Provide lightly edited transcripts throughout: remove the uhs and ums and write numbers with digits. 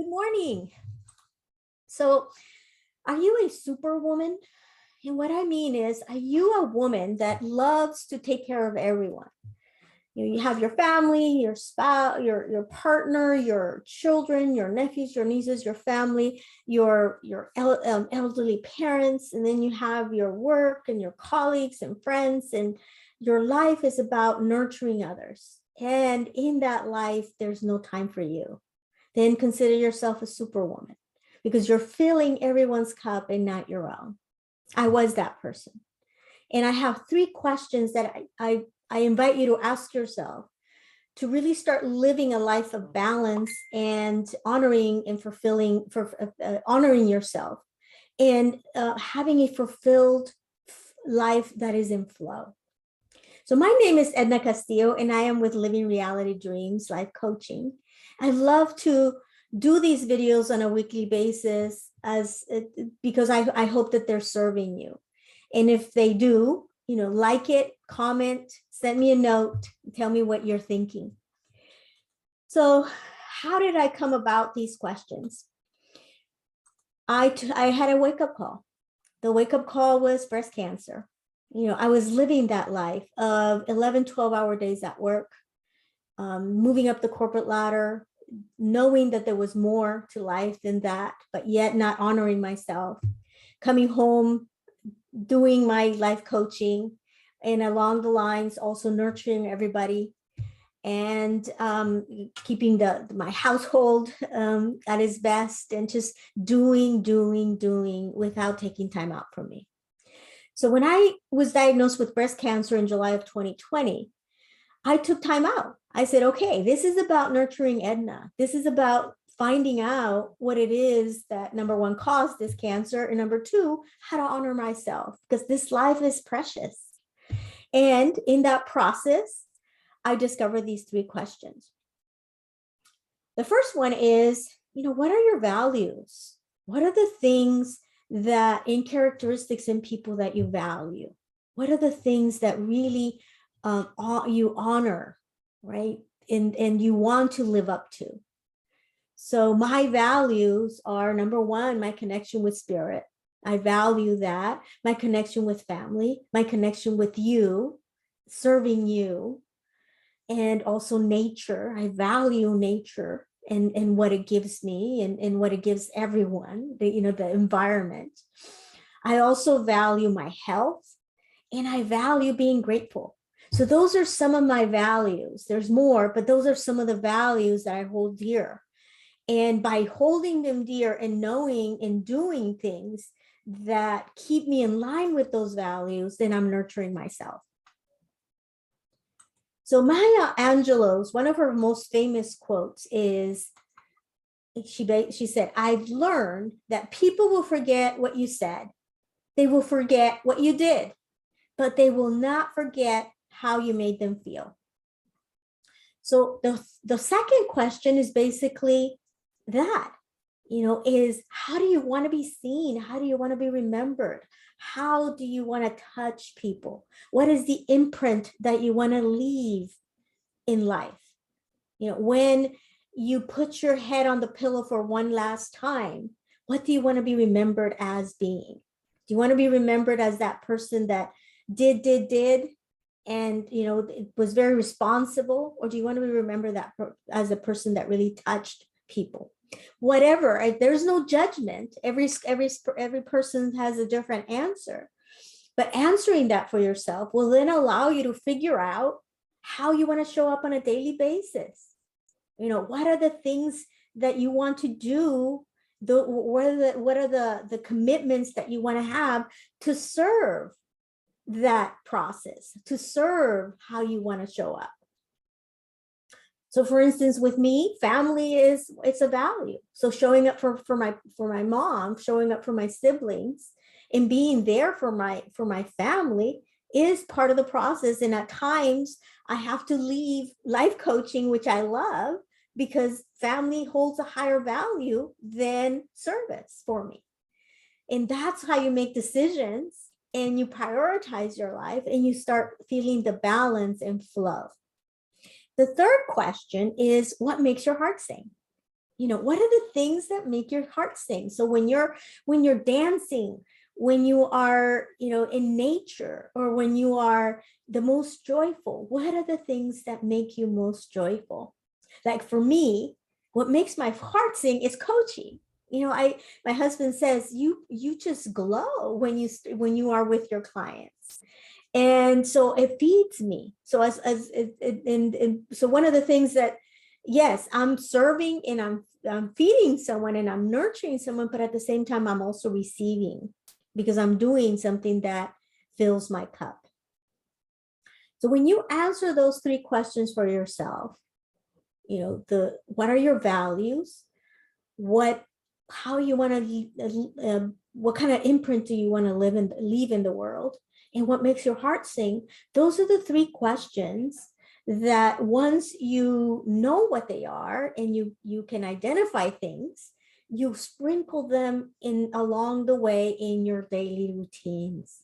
Good morning. So, are you a superwoman? And what I mean is, are you a woman that loves to take care of everyone? You have your family, your spouse, your partner, your children, your nephews, your nieces, your family, your elderly parents, and then you have your work and your colleagues and friends, and your life is about nurturing others. And in that life, there's no time for you. Then consider yourself a superwoman because you're filling everyone's cup and not your own. I was that person. And I have three questions that I invite you to ask yourself to really start living a life of balance and honoring and fulfilling, honoring yourself and having a fulfilled life that is in flow. So my name is Edna Castillo, and I am with Living Reality Dreams Life Coaching. I love to do these videos on a weekly basis because I hope that they're serving you. And if they do, like it, comment, send me a note, tell me what you're thinking. So how did I come about these questions? I had a wake-up call. The wake-up call was breast cancer. I was living that life of 11, 12-hour days at work, moving up the corporate ladder, knowing that there was more to life than that, but yet not honoring myself, coming home, doing my life coaching, and along the lines also nurturing everybody and keeping my household at its best, and just doing without taking time out from me. So when I was diagnosed with breast cancer in July of 2020, I took time out. I said, okay, this is about nurturing Edna. This is about finding out what it is that, number one, caused this cancer, and number two, how to honor myself, because this life is precious. And in that process, I discovered these three questions. The first one is, what are your values? What are the things that in characteristics in people that you value? What are the things that really you honor, right? And you want to live up to? So my values are, number one, my connection with spirit. I value that. My connection with family, my connection with you, serving you, and also nature. I value nature and what it gives me and what it gives everyone, the environment. I also value my health, and I value being grateful. So those are some of my values. There's more, but those are some of the values that I hold dear. And by holding them dear and knowing and doing things that keep me in line with those values, then I'm nurturing myself. So Maya Angelou's, one of her most famous quotes is, she said, I've learned that people will forget what you said. They will forget what you did, but they will not forget how you made them feel. So the second question is basically that, is how do you want to be seen? How do you want to be remembered? How do you want to touch people? What is the imprint that you want to leave in life? When you put your head on the pillow for one last time, what do you want to be remembered as being? Do you want to be remembered as that person that did, and it was very responsible? Or do you want to be remembered as a person that really touched people? Whatever, there's no judgment. Every person has a different answer, but answering that for yourself will then allow you to figure out how you want to show up on a daily basis. What are the things that you want to do? What are the commitments that you want to have to serve that process, to serve how you want to show up? So for instance, with me, family it's a value. So showing up for my mom, showing up for my siblings, and being there for my family is part of the process. And at times I have to leave life coaching, which I love, because family holds a higher value than service for me. And that's how you make decisions, and you prioritize your life, and you start feeling the balance and flow. The third question is, what makes your heart sing? what are the things that make your heart sing? So when you're dancing, when you are, in nature, or when you are the most joyful, what are the things that make you most joyful? Like for me, what makes my heart sing is coaching. My husband says, you just glow when you are with your clients. And so it feeds me. So so one of the things that, yes, I'm serving and I'm feeding someone and I'm nurturing someone, but at the same time, I'm also receiving, because I'm doing something that fills my cup. So when you answer those 3 questions for yourself, what are your values? How you want to, what kind of imprint do you want to leave in the world? And what makes your heart sing? Those are the 3 questions that once you know what they are and you can identify things, you sprinkle them in along the way in your daily routines,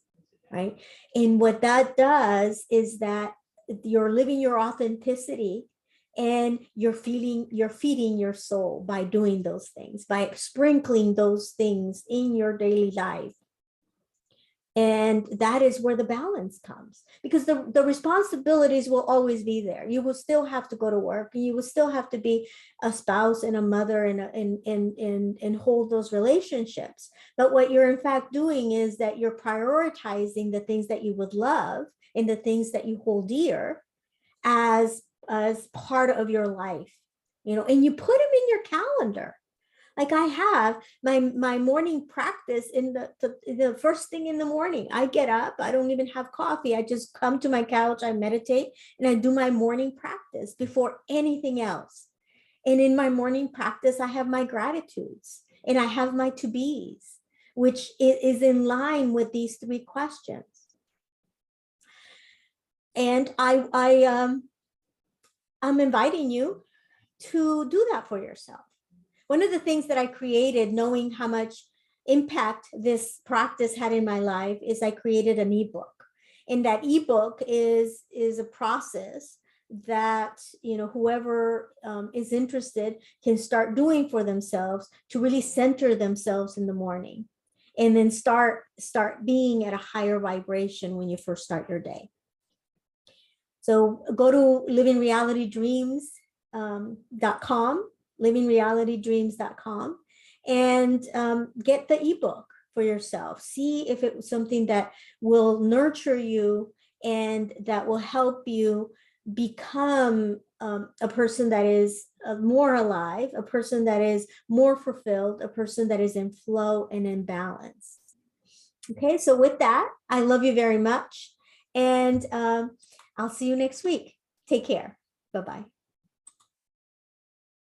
right? And what that does is that you're living your authenticity, and you're feeding your soul by doing those things, by sprinkling those things in your daily life. And that is where the balance comes, because the responsibilities will always be there. You will still have to go to work, and you will still have to be a spouse and a mother and hold those relationships. But what you're in fact doing is that you're prioritizing the things that you would love and the things that you hold dear as part of your life, and you put them in your calendar. Like I have my morning practice in the first thing in the morning. I get up, I don't even have coffee. I just come to my couch, I meditate, and I do my morning practice before anything else. And in my morning practice, I have my gratitudes and I have my to-be's, which is in line with these 3 questions. And I'm inviting you to do that for yourself. One of the things that I created, knowing how much impact this practice had in my life, is I created an ebook. And that ebook is a process that whoever is interested can start doing for themselves to really center themselves in the morning, and then start being at a higher vibration when you first start your day. So go to livingrealitydreams.com, livingrealitydreams.com, and get the ebook for yourself. See if it was something that will nurture you and that will help you become a person that is more alive, a person that is more fulfilled, a person that is in flow and in balance. Okay, so with that, I love you very much. And I'll see you next week. Take care. Bye-bye.